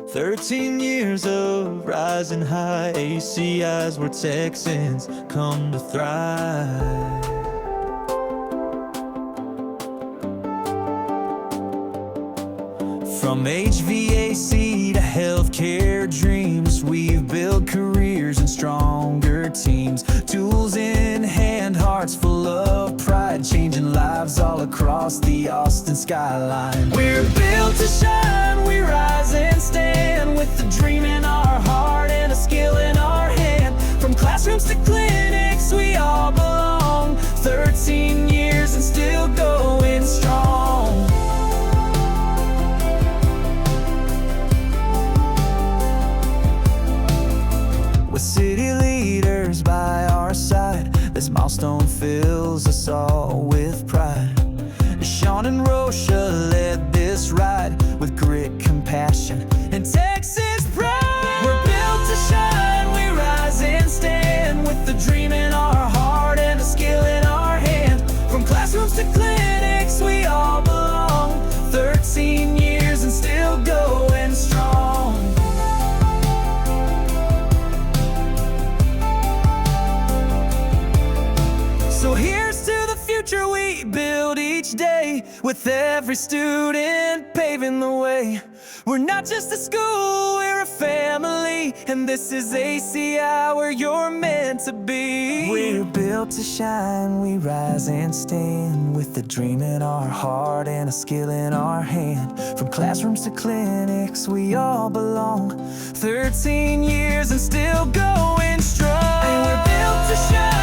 13 years of rising high, ACI's where Texans come to thrive. From HVAC to healthcare dreams, we've built careers and stronger teams. Tools in hand, hearts full of pride, changing lives all across the Austin skyline. We're built to shine, we rise and stand, with a dream in our heart and a skill in our hand. From classrooms to clinics, we all belong. 13 years and still going strong. With city leaders by our side, this milestone fills us all with pride. Sean and Rosha led this ride with grit, compassion, and Texas pride. We're built to shine, we rise and stand, with a dream in our heart and a skill in our hand. From classrooms to clinics, we all belong. 13 years and still going strong. So here's to the future we build each day, with every student paving the way. We're not just a school, we're a family, and this is ACI where you're meant to be. We're built to shine, we rise and stand, with a dream in our heart and a skill in our hand. From classrooms to clinics, we all belong. 13 years and still going strong. And we're built to shine.